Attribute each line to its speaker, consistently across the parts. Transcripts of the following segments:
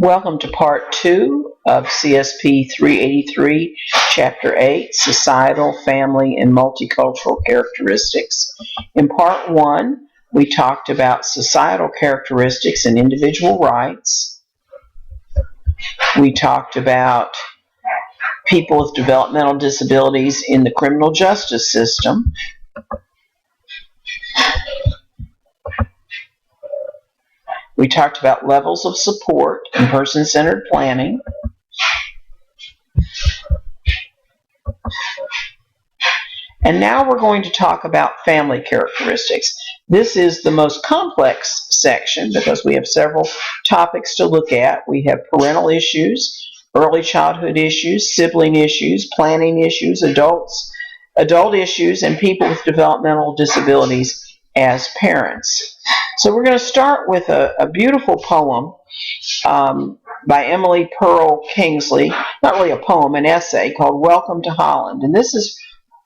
Speaker 1: Welcome to part 2 of CSP 383, Chapter 8, Societal, Family, and Multicultural Characteristics. In part 1, we talked about societal characteristics and individual rights. We talked about people with developmental disabilities in the criminal justice system. We talked about levels of support and person-centered planning. And now we're going to talk about family characteristics. This is the most complex section because we have several topics to look at. We have parental issues, early childhood issues, sibling issues, planning issues, adult issues, and people with developmental disabilities as parents. So we're going to start with a beautiful poem by Emily Pearl Kingsley, not really a poem, an essay called Welcome to Holland. And this is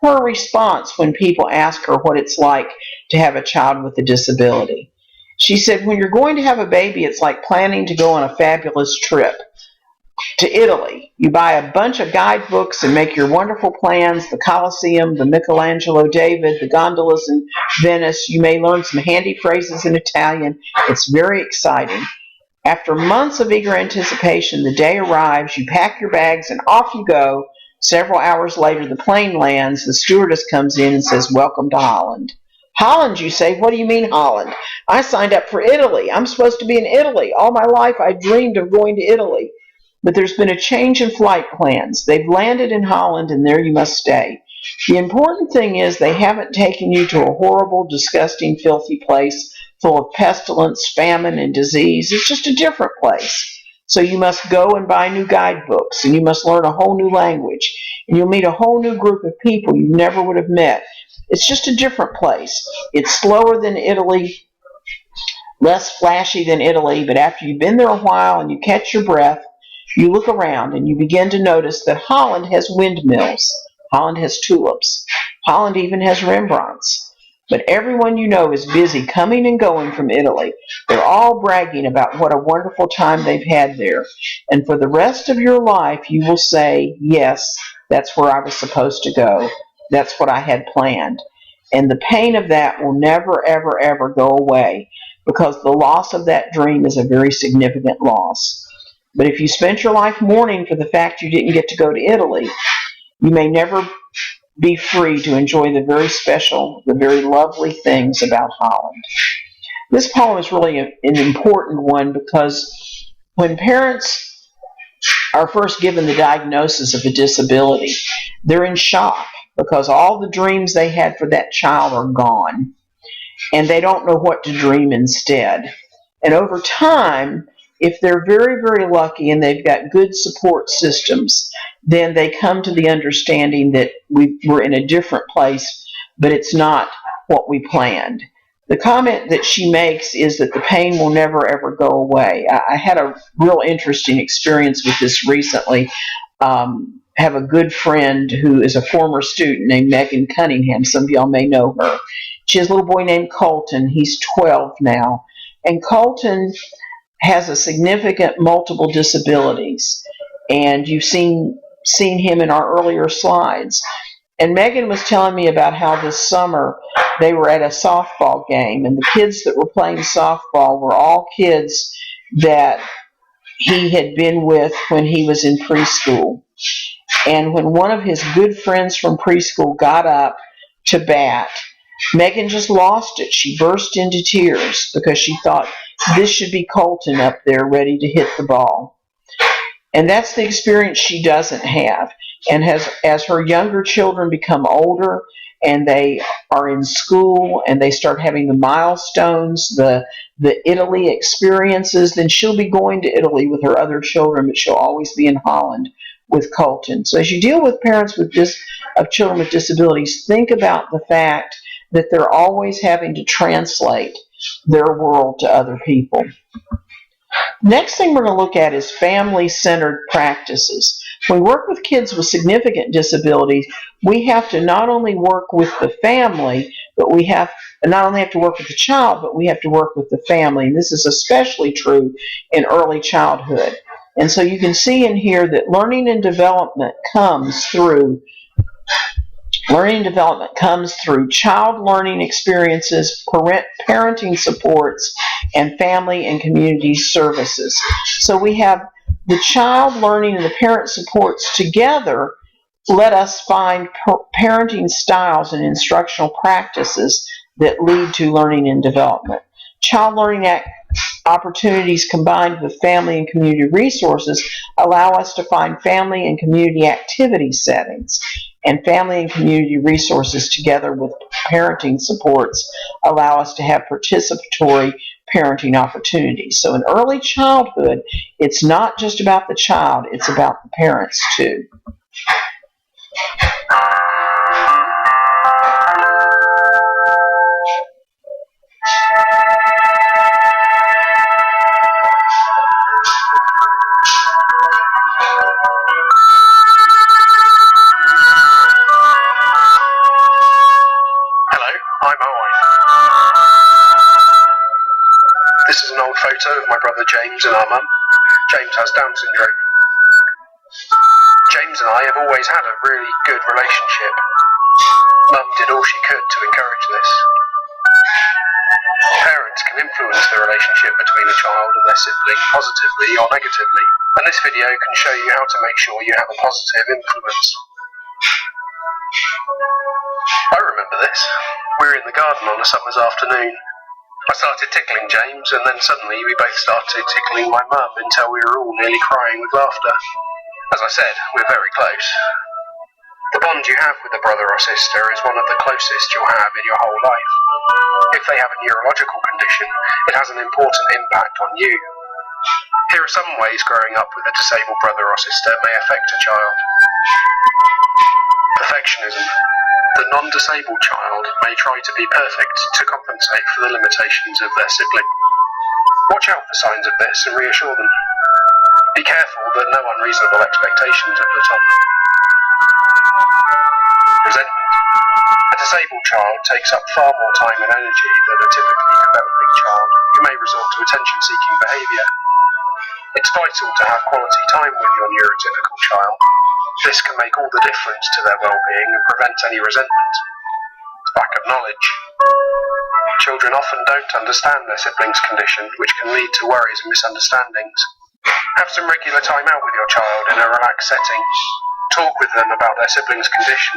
Speaker 1: her response when people ask her what it's like to have a child with a disability. She said, when you're going to have a baby, it's like planning to go on a fabulous trip to Italy. You buy a bunch of guidebooks and make your wonderful plans, the Colosseum, the Michelangelo David, the gondolas in Venice. You may learn some handy phrases in Italian. It's very exciting. After months of eager anticipation, the day arrives, you pack your bags and off you go. Several hours later, the plane lands, the stewardess comes in and says, welcome to Holland. Holland, you say? What do you mean Holland? I signed up for Italy. I'm supposed to be in Italy. All my life I dreamed of going to Italy. But there's been a change in flight plans. They've landed in Holland, and there you must stay. The important thing is they haven't taken you to a horrible, disgusting, filthy place full of pestilence, famine, and disease. It's just a different place. So you must go and buy new guidebooks, and you must learn a whole new language, and you'll meet a whole new group of people you never would have met. It's just a different place. It's slower than Italy, less flashy than Italy, but after you've been there a while and you catch your breath, you look around and you begin to notice that Holland has windmills. Holland has tulips. Holland even has Rembrandts. But everyone you know is busy coming and going from Italy. They're all bragging about what a wonderful time they've had there. And for the rest of your life, you will say, yes, that's where I was supposed to go. That's what I had planned. And the pain of that will never, ever, ever go away because the loss of that dream is a very significant loss. But if you spent your life mourning for the fact you didn't get to go to Italy, you may never be free to enjoy the very special, the very lovely things about Holland. This poem is really an important one because when parents are first given the diagnosis of a disability, they're in shock because all the dreams they had for that child are gone, and they don't know what to dream instead. And over time, if they're very, very lucky and they've got good support systems, then they come to the understanding that we're in a different place, but it's not what we planned. The comment that she makes is that the pain will never, ever go away. I had a real interesting experience with this recently. Have a good friend who is a former student named Megan Cunningham. Some of y'all may know her. She has a little boy named Colton. He's 12 now. And Colton has a significant multiple disabilities, and you've seen him in our earlier slides. And Megan was telling me about how this summer they were at a softball game, and the kids that were playing softball were all kids that he had been with when he was in preschool. And when one of his good friends from preschool got up to bat, Megan just lost it. She burst into tears because she thought this should be Colton up there ready to hit the ball. And that's the experience she doesn't have. And as her younger children become older and they are in school and they start having the milestones, the Italy experiences, then she'll be going to Italy with her other children, but she'll always be in Holland with Colton. So as you deal with parents of children with disabilities, think about the fact that they're always having to translate their world to other people. Next thing we're going to look at is family-centered practices. When we work with kids with significant disabilities, we have to not only work with the family, but we have not only have to work with the child, but we have to work with the family. And this is especially true in early childhood. And so you can see in here that learning and development comes through child learning experiences, parenting supports, and family and community services. So we have the child learning and the parent supports together let us find parenting styles and instructional practices that lead to learning and development. Child learning opportunities combined with family and community resources allow us to find family and community activity settings, and family and community resources together with parenting supports allow us to have participatory parenting opportunities. So in early childhood, it's not just about the child, it's about the parents too.
Speaker 2: This is an old photo of my brother James and our mum. James has Down syndrome. James and I have always had a really good relationship. Mum did all she could to encourage this. Parents can influence the relationship between a child and their sibling positively or negatively, and this video can show you how to make sure you have a positive influence. I remember this. We were in the garden on a summer's afternoon. I started tickling James, and then suddenly we both started tickling my mum until we were all nearly crying with laughter. As I said, we're very close. The bond you have with a brother or sister is one of the closest you'll have in your whole life. If they have a neurological condition, it has an important impact on you. Here are some ways growing up with a disabled brother or sister may affect a child. Perfectionism. The non-disabled child may try to be perfect to compensate for the limitations of their sibling. Watch out for signs of this and reassure them. Be careful that no unreasonable expectations are put on them. Resentment. A disabled child takes up far more time and energy than a typically developing child who may resort to attention-seeking behaviour. It's vital to have quality time with your neurotypical child. This can make all the difference to their well-being and prevent any resentment. Lack of knowledge. Children often don't understand their sibling's condition, which can lead to worries and misunderstandings. Have some regular time out with your child in a relaxed setting. Talk with them about their sibling's condition.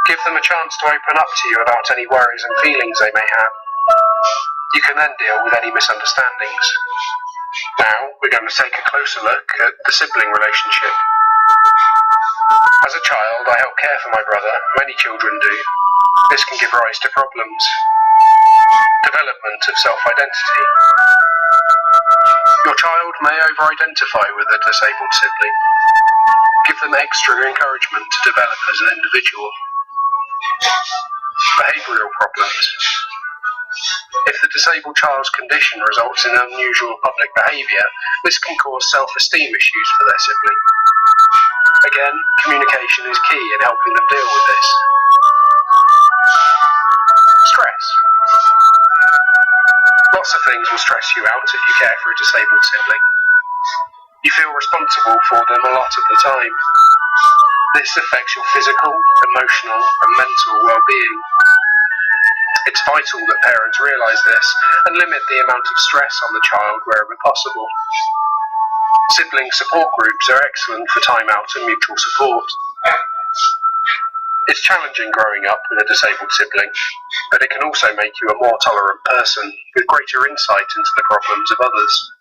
Speaker 2: Give them a chance to open up to you about any worries and feelings they may have. You can then deal with any misunderstandings. Now, we're going to take a closer look at the sibling relationship. As a child, I help care for my brother. Many children do. This can give rise to problems. Development of self-identity. Your child may over-identify with a disabled sibling. Give them extra encouragement to develop as an individual. Behavioural problems. If the disabled child's condition results in unusual public behaviour, this can cause self-esteem issues for their sibling. Again, communication is key in helping them deal with this. Stress. Lots of things will stress you out if you care for a disabled sibling. You feel responsible for them a lot of the time. This affects your physical, emotional, and mental well-being. It's vital that parents realise this and limit the amount of stress on the child wherever possible. Sibling support groups are excellent for time out and mutual support. It's challenging growing up with a disabled sibling, but it can also make you a more tolerant person with greater insight into the problems of others.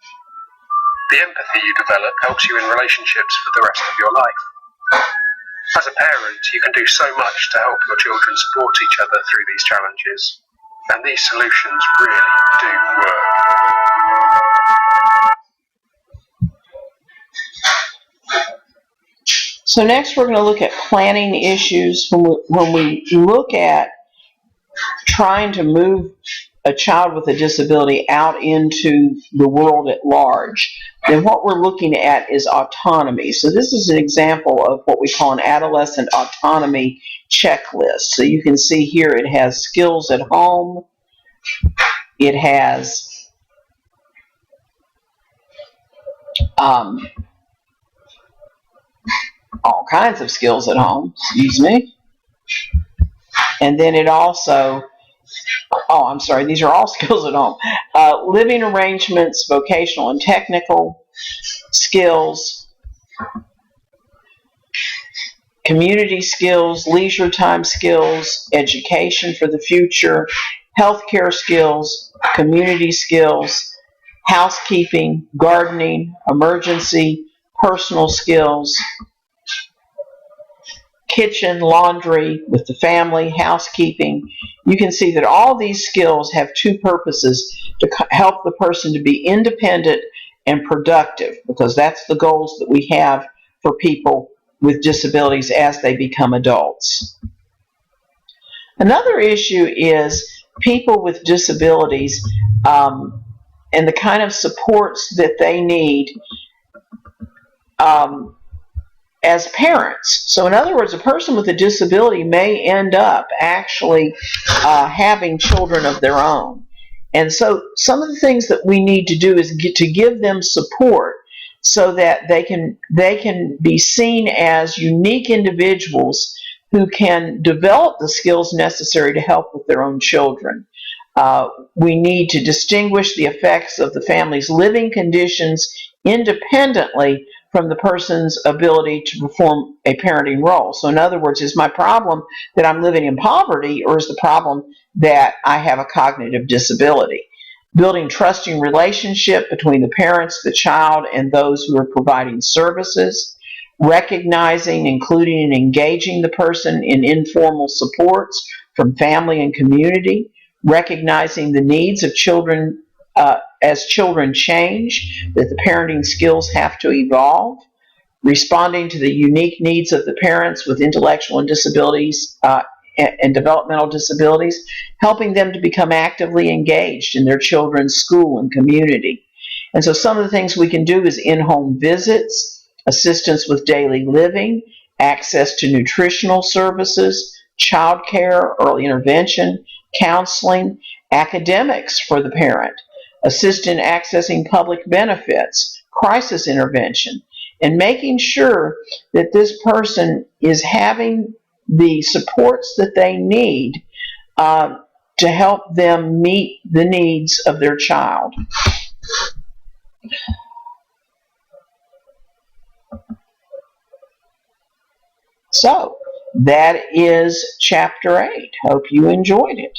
Speaker 2: The empathy you develop helps you in relationships for the rest of your life. As a parent, you can do so much to help your children support each other through these challenges, and these solutions really do work.
Speaker 1: So next we're going to look at planning issues when we look at trying to move a child with a disability out into the world at large, then what we're looking at is autonomy. So this is an example of what we call an adolescent autonomy checklist. So you can see here it has skills at home, it has all kinds of skills at home, excuse me. And then it also, oh, I'm sorry, these are all skills at home. Living arrangements, vocational and technical skills, community skills, leisure time skills, education for the future, healthcare skills, community skills, housekeeping, gardening, emergency, personal skills, kitchen, laundry with the family, housekeeping. You can see that all these skills have two purposes: to help the person to be independent and productive, because that's the goals that we have for people with disabilities as they become adults. Another issue is people with disabilities and the kind of supports that they need as parents. So in other words, a person with a disability may end up actually having children of their own. And so some of the things that we need to do is to give them support so that they can be seen as unique individuals who can develop the skills necessary to help with their own children. We need to distinguish the effects of the family's living conditions independently from the person's ability to perform a parenting role. So in other words, is my problem that I'm living in poverty, or is the problem that I have a cognitive disability? Building trusting relationship between the parents, the child, and those who are providing services. Recognizing, including, and engaging the person in informal supports from family and community. Recognizing the needs of children as children change, that the parenting skills have to evolve. Responding to the unique needs of the parents with intellectual and disabilities and developmental disabilities, helping them to become actively engaged in their children's school and community. And so some of the things we can do is in-home visits, assistance with daily living, access to nutritional services, child care, early intervention, counseling, academics for the parent, assist in accessing public benefits, crisis intervention, and making sure that this person is having the supports that they need to help them meet the needs of their child. So that is Chapter 8. Hope you enjoyed it.